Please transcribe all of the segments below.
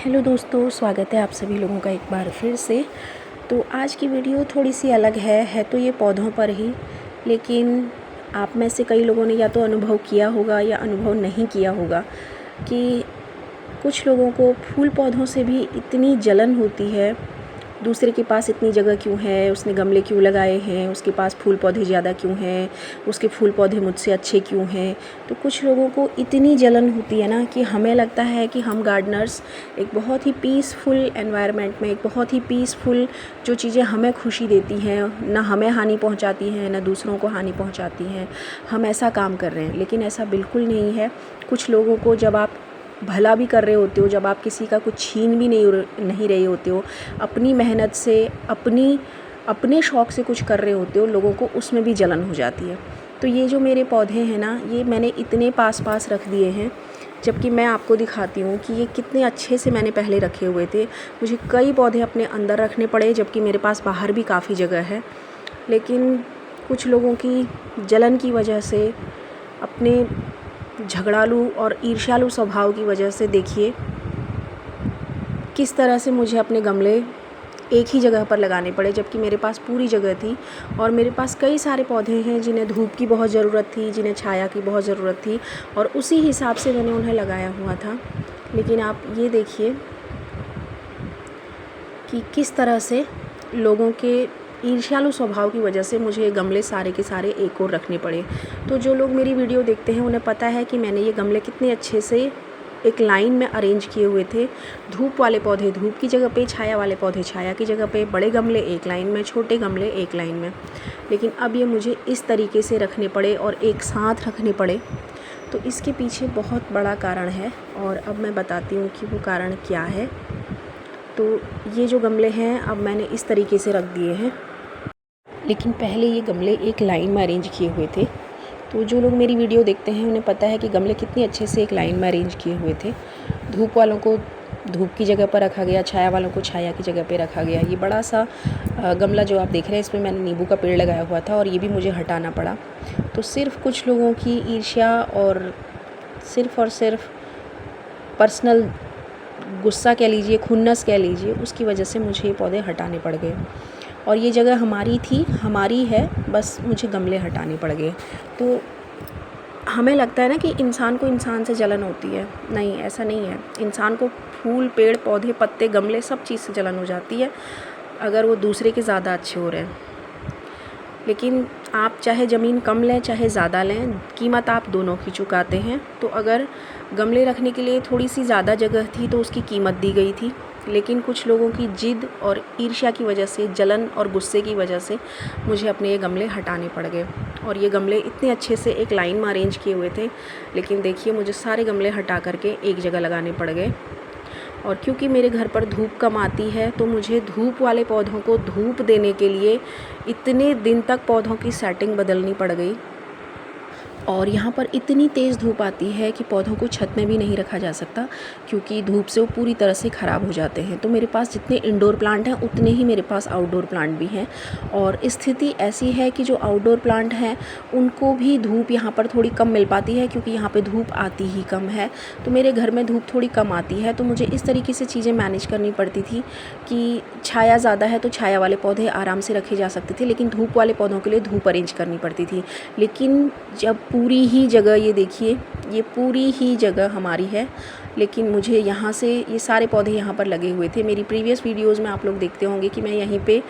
Hello दोस्तों, स्वागत है आप सभी लोगों का एक बार फिर से। तो आज की वीडियो थोड़ी सी अलग है तो ये पौधों पर ही, लेकिन आप में से कई लोगों ने या तो अनुभव किया होगा या अनुभव नहीं किया होगा कि कुछ लोगों को फूल पौधों से भी इतनी जलन होती है। दूसरे के पास इतनी जगह क्यों है, उसने गमले क्यों लगाए हैं, उसके पास फूल पौधे ज़्यादा क्यों हैं, उसके फूल पौधे मुझसे अच्छे क्यों हैं। तो कुछ लोगों को इतनी जलन होती है ना कि हमें लगता है कि हम गार्डनर्स एक बहुत ही पीसफुल एनवायरनमेंट में, एक बहुत ही पीसफुल जो चीज़ें हमें खुशी देती हैं, ना हमें हानि पहुंचाती हैं ना दूसरों को हानि पहुंचाती हैं, हम ऐसा काम कर रहे हैं। लेकिन ऐसा बिल्कुल नहीं है। कुछ लोगों को जब आप भला भी कर रहे होते हो, जब आप किसी का कुछ छीन भी नहीं रहे होते हो, अपनी मेहनत से अपने शौक़ से कुछ कर रहे होते हो, लोगों को उसमें भी जलन हो जाती है। तो ये जो मेरे पौधे हैं ना, ये मैंने इतने पास रख दिए हैं, जबकि मैं आपको दिखाती हूँ कि ये कितने अच्छे से मैंने पहले रखे हुए थे। मुझे कई पौधे अपने अंदर रखने पड़े, जबकि मेरे पास बाहर भी काफ़ी जगह है। लेकिन कुछ लोगों की जलन की वजह से, अपने झगड़ालू और ईर्ष्यालु स्वभाव की वजह से देखिए किस तरह से मुझे अपने गमले एक ही जगह पर लगाने पड़े, जबकि मेरे पास पूरी जगह थी। और मेरे पास कई सारे पौधे हैं जिन्हें धूप की बहुत ज़रूरत थी, जिन्हें छाया की बहुत ज़रूरत थी, और उसी हिसाब से मैंने उन्हें लगाया हुआ था। लेकिन आप ये देखिए कि किस तरह से लोगों के ईर्ष्यालु स्वभाव की वजह से मुझे गमले सारे के सारे एक और रखने पड़े। तो जो लोग मेरी वीडियो देखते हैं उन्हें पता है कि मैंने ये गमले कितने अच्छे से एक लाइन में अरेंज किए हुए थे। धूप वाले पौधे धूप की जगह पे, छाया वाले पौधे छाया की जगह पे, बड़े गमले एक लाइन में, छोटे गमले एक लाइन में। लेकिन अब ये मुझे इस तरीके से रखने पड़े और एक साथ रखने पड़े। तो इसके पीछे बहुत बड़ा कारण है, और अब मैं बताती हूँ कि वो कारण क्या है। तो ये जो गमले हैं अब मैंने इस तरीके से रख दिए हैं, लेकिन पहले ये गमले एक लाइन में अरेंज किए हुए थे। तो जो लोग मेरी वीडियो देखते हैं उन्हें पता है कि गमले कितने अच्छे से एक लाइन में अरेंज किए हुए थे। धूप वालों को धूप की जगह पर रखा गया, छाया वालों को छाया की जगह पे रखा गया। ये बड़ा सा गमला जो आप देख रहे हैं, इसमें मैंने नींबू का पेड़ लगाया हुआ था और ये भी मुझे हटाना पड़ा। तो सिर्फ कुछ लोगों की ईर्ष्या और सिर्फ पर्सनल गुस्सा कह लीजिए, खुन्नस कह लीजिए, उसकी वजह से मुझे ये पौधे हटाने पड़ गए। और ये जगह हमारी थी, हमारी है, बस मुझे गमले हटाने पड़ गए। तो हमें लगता है ना कि इंसान को इंसान से जलन होती है। नहीं, ऐसा नहीं है। इंसान को फूल, पेड़, पौधे, पत्ते, गमले, सब चीज़ से जलन हो जाती है अगर वो दूसरे के ज़्यादा अच्छे हो रहे हैं। लेकिन आप चाहे ज़मीन कम लें चाहे ज़्यादा लें, कीमत आप दोनों की चुकाते हैं। तो अगर गमले रखने के लिए थोड़ी सी ज़्यादा जगह थी तो उसकी कीमत दी गई थी, लेकिन कुछ लोगों की जिद और ईर्ष्या की वजह से, जलन और गुस्से की वजह से मुझे अपने ये गमले हटाने पड़ गए। और ये गमले इतने अच्छे से एक लाइन में अरेंज किए हुए थे, लेकिन देखिए मुझे सारे गमले हटा करके एक जगह लगाने पड़ गए। और क्योंकि मेरे घर पर धूप कम आती है तो मुझे धूप वाले पौधों को धूप देने के लिए इतने दिन तक पौधों की सेटिंग बदलनी पड़ गई। और यहाँ पर इतनी तेज़ धूप आती है कि पौधों को छत में भी नहीं रखा जा सकता, क्योंकि धूप से वो पूरी तरह से ख़राब हो जाते हैं। तो मेरे पास जितने इंडोर प्लांट हैं उतने ही मेरे पास आउटडोर प्लांट भी हैं। और स्थिति ऐसी है कि जो आउटडोर प्लांट हैं उनको भी धूप यहाँ पर थोड़ी कम मिल पाती है, क्योंकि यहाँ पर धूप आती ही कम है। तो मेरे घर में धूप थोड़ी कम आती है, तो मुझे इस तरीके से चीज़ें मैनेज करनी पड़ती थी कि छाया ज़्यादा है तो छाया वाले पौधे आराम से रखे जा सकते थे, लेकिन धूप वाले पौधों के लिए धूप अरेंज करनी पड़ती थी। लेकिन जब पूरी ही जगह, ये देखिए, ये पूरी ही जगह हमारी है, लेकिन मुझे यहाँ से ये सारे पौधे यहाँ पर लगे हुए थे। मेरी प्रीवियस वीडियोज़ में आप लोग देखते होंगे कि मैं यहीं पे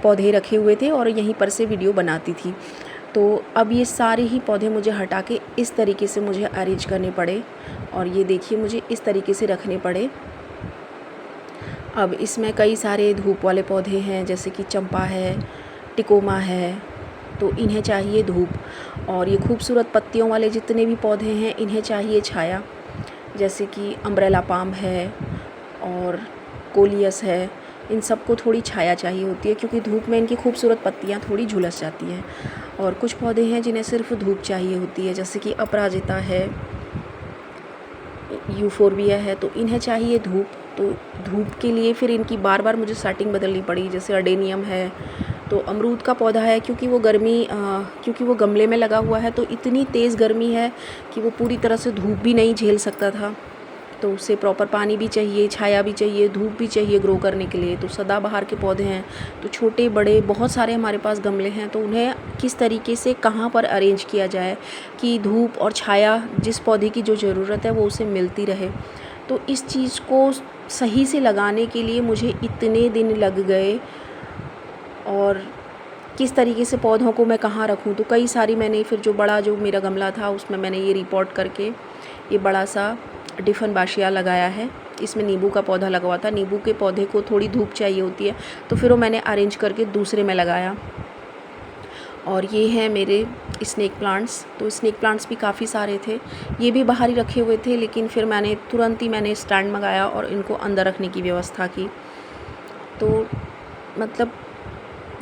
पौधे रखे हुए थे और यहीं पर से वीडियो बनाती थी। तो अब ये सारे ही पौधे मुझे हटा के इस तरीके से मुझे अरेंज करने पड़े, और ये देखिए मुझे इस तरीके से रखने पड़े। अब इसमें कई सारे धूप वाले पौधे हैं, जैसे कि चंपा है, टिकोमा है, तो इन्हें चाहिए धूप। और ये खूबसूरत पत्तियों वाले जितने भी पौधे हैं इन्हें चाहिए छाया, जैसे कि अम्ब्रेला पाम है और कोलियस है। इन सबको थोड़ी छाया चाहिए होती है, क्योंकि धूप में इनकी खूबसूरत पत्तियां थोड़ी झुलस जाती हैं। और कुछ पौधे हैं जिन्हें सिर्फ धूप चाहिए होती है, जैसे कि अपराजिता है, यूफोरबिया है, तो इन्हें चाहिए धूप। तो धूप के लिए फिर इनकी बार बार मुझे सेटिंग बदलनी पड़ी। जैसे अडेनियम है, तो अमरूद का पौधा है, क्योंकि वो गमले में लगा हुआ है तो इतनी तेज़ गर्मी है कि वो पूरी तरह से धूप भी नहीं झेल सकता था। तो उसे प्रॉपर पानी भी चाहिए, छाया भी चाहिए, धूप भी चाहिए ग्रो करने के लिए। तो सदाबहार के पौधे हैं तो छोटे बड़े बहुत सारे हमारे पास गमले हैं, तो उन्हें किस तरीके से कहाँ पर अरेंज किया जाए कि धूप और छाया जिस पौधे की जो ज़रूरत है वो उसे मिलती रहे। तो इस चीज़ को सही से लगाने के लिए मुझे इतने दिन लग गए, और किस तरीके से पौधों को मैं कहाँ रखूँ। तो कई सारी मैंने फिर जो बड़ा जो मेरा गमला था उसमें मैंने ये रिपोर्ट करके ये बड़ा सा डिफनबाशिया लगाया है। इसमें नींबू का पौधा लगा हुआ था। नींबू के पौधे को थोड़ी धूप चाहिए होती है, तो फिर वो मैंने अरेंज करके दूसरे में लगाया। और ये हैं मेरे स्नेक प्लांट्स। तो स्नेक प्लांट्स भी काफ़ी सारे थे, ये भी बाहर ही रखे हुए थे, लेकिन फिर मैंने तुरंत ही स्टैंड मंगाया और इनको अंदर रखने की व्यवस्था की। तो मतलब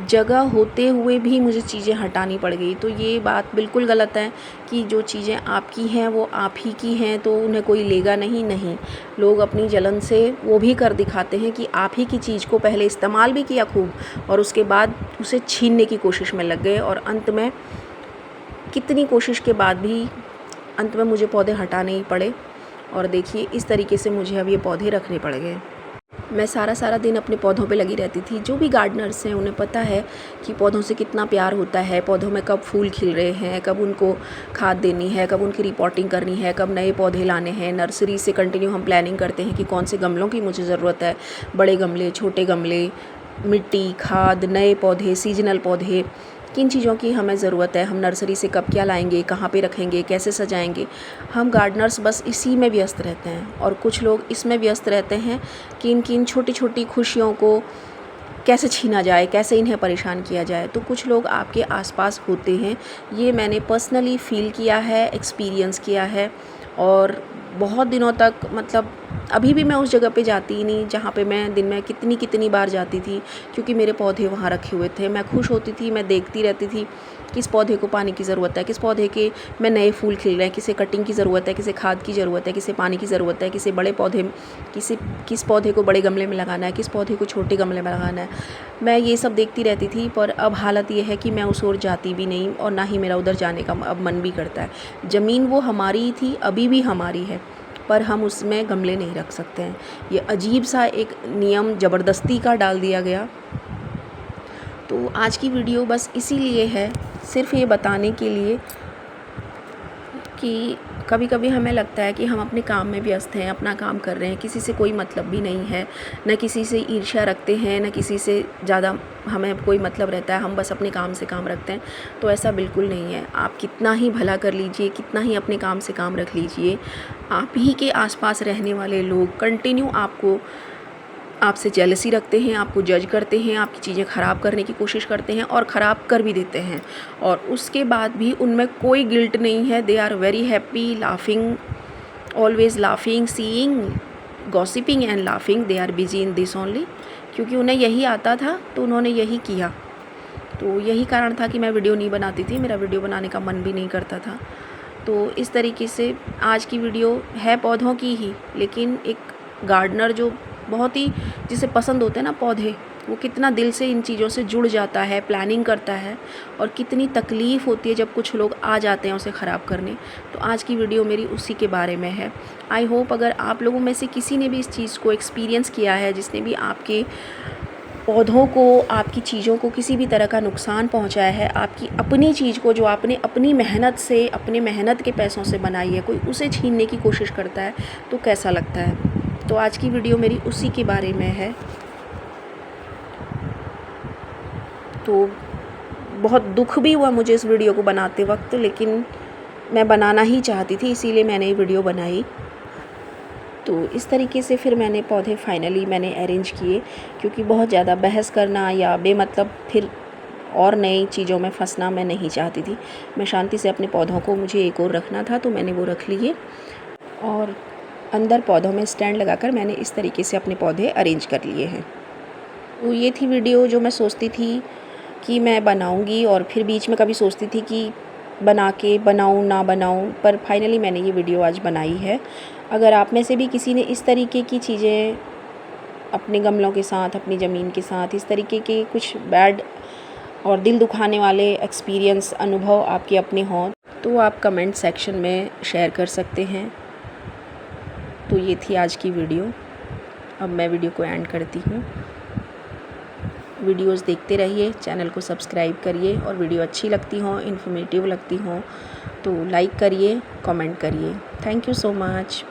जगह होते हुए भी मुझे चीज़ें हटानी पड़ गई। तो ये बात बिल्कुल गलत है कि जो चीज़ें आपकी हैं वो आप ही की हैं तो उन्हें कोई लेगा नहीं। लोग अपनी जलन से वो भी कर दिखाते हैं कि आप ही की चीज़ को पहले इस्तेमाल भी किया खूब और उसके बाद उसे छीनने की कोशिश में लग गए, और अंत में कितनी कोशिश के बाद भी अंत में मुझे पौधे हटाने ही पड़े। और देखिए इस तरीके से मुझे अब ये पौधे रखने पड़ गए। मैं सारा दिन अपने पौधों पे लगी रहती थी। जो भी गार्डनर्स हैं उन्हें पता है कि पौधों से कितना प्यार होता है, पौधों में कब फूल खिल रहे हैं, कब उनको खाद देनी है, कब उनकी रिपोर्टिंग करनी है, कब नए पौधे लाने हैं। नर्सरी से कंटिन्यू हम प्लानिंग करते हैं कि कौन से गमलों की मुझे ज़रूरत है, बड़े गमले, छोटे गमले, मिट्टी, खाद, नए पौधे, सीजनल पौधे, किन चीज़ों की हमें ज़रूरत है, हम नर्सरी से कब क्या लाएंगे, कहाँ पे रखेंगे, कैसे सजाएंगे। हम गार्डनर्स बस इसी में व्यस्त रहते हैं, और कुछ लोग इसमें व्यस्त रहते हैं कि किन छोटी छोटी खुशियों को कैसे छीना जाए, कैसे इन्हें परेशान किया जाए। तो कुछ लोग आपके आसपास होते हैं, ये मैंने पर्सनली फ़ील किया है, एक्सपीरियंस किया है। और बहुत दिनों तक मतलब अभी भी मैं उस जगह पे जाती ही नहीं जहाँ पे मैं दिन में कितनी बार जाती थी, क्योंकि मेरे पौधे वहाँ रखे हुए थे। मैं खुश होती थी, मैं देखती रहती थी किस पौधे को पानी की ज़रूरत है, किस पौधे के में नए फूल खिल रहे हैं, किसे कटिंग की ज़रूरत है, किसे खाद की ज़रूरत है, किसे पानी की ज़रूरत है, किसे बड़े पौधे किस पौधे को बड़े गमले में लगाना है, किस पौधे को छोटे गमले में लगाना है। मैं ये सब देखती रहती थी, पर अब हालत ये है कि मैं उस ओर जाती भी नहीं और ना ही मेरा उधर जाने का अब मन भी करता है। ज़मीन वो हमारी थी, अभी भी हमारी है, पर हम उसमें गमले नहीं रख सकते हैं। ये अजीब सा एक नियम ज़बरदस्ती का डाल दिया गया। तो आज की वीडियो बस इसीलिए है, सिर्फ ये बताने के लिए कि कभी कभी हमें लगता है कि हम अपने काम में व्यस्त हैं, अपना काम कर रहे हैं, किसी से कोई मतलब भी नहीं है, न किसी से ईर्ष्या रखते हैं, न किसी से ज़्यादा हमें कोई मतलब रहता है, हम बस अपने काम से काम रखते हैं। तो ऐसा बिल्कुल नहीं है। आप कितना ही भला कर लीजिए, कितना ही अपने काम से काम रख लीजिए, आप ही के आसपास रहने वाले लोग कंटिन्यू आपसे जेलसी रखते हैं, आपको जज करते हैं, आपकी चीज़ें ख़राब करने की कोशिश करते हैं और ख़राब कर भी देते हैं। और उसके बाद भी उनमें कोई गिल्ट नहीं है। They are very happy, laughing, always laughing, seeing, gossiping and laughing. They are busy in this only, क्योंकि उन्हें यही आता था तो उन्होंने यही किया। तो यही कारण था कि मैं वीडियो नहीं बनाती थी, मेरा वीडियो बनाने का मन भी नहीं करता था। तो इस तरीके से आज की वीडियो है पौधों की ही, लेकिन एक गार्डनर जो बहुत ही जिसे पसंद होते हैं ना पौधे, वो कितना दिल से इन चीज़ों से जुड़ जाता है, प्लानिंग करता है, और कितनी तकलीफ़ होती है जब कुछ लोग आ जाते हैं उसे ख़राब करने। तो आज की वीडियो मेरी उसी के बारे में है। आई होप अगर आप लोगों में से किसी ने भी इस चीज़ को एक्सपीरियंस किया है, जिसने भी आपके पौधों को, आपकी चीज़ों को किसी भी तरह का नुकसान पहुंचाया है, आपकी अपनी चीज़ को जो आपने अपनी मेहनत से, अपने मेहनत के पैसों से बनाई है, कोई उसे छीनने की कोशिश करता है, तो कैसा लगता है। तो आज की वीडियो मेरी उसी के बारे में है। तो बहुत दुख भी हुआ मुझे इस वीडियो को बनाते वक्त, लेकिन मैं बनाना ही चाहती थी, इसीलिए मैंने ये वीडियो बनाई। तो इस तरीके से फिर मैंने पौधे फाइनली मैंने अरेंज किए, क्योंकि बहुत ज़्यादा बहस करना या बेमतलब फिर और नई चीज़ों में फंसना मैं नहीं चाहती थी। मैं शांति से अपने पौधों को, मुझे एक और रखना था तो मैंने वो रख लिए, और अंदर पौधों में स्टैंड लगाकर मैंने इस तरीके से अपने पौधे अरेंज कर लिए हैं। तो ये थी वीडियो जो मैं सोचती थी कि मैं बनाऊंगी, और फिर बीच में कभी सोचती थी कि बनाऊं ना बनाऊं, पर फाइनली मैंने ये वीडियो आज बनाई है। अगर आप में से भी किसी ने इस तरीके की चीज़ें अपने गमलों के साथ, अपनी ज़मीन के साथ, इस तरीके के कुछ बैड और दिल दुखाने वाले एक्सपीरियंस, अनुभव आपके अपने हों, तो आप कमेंट सेक्शन में शेयर कर सकते हैं। तो ये थी आज की वीडियो। अब मैं वीडियो को एंड करती हूँ। वीडियोस देखते रहिए, चैनल को सब्सक्राइब करिए और वीडियो अच्छी लगती हो, इन्फॉर्मेटिव लगती हो तो लाइक करिए, कमेंट करिए। Thank you so much.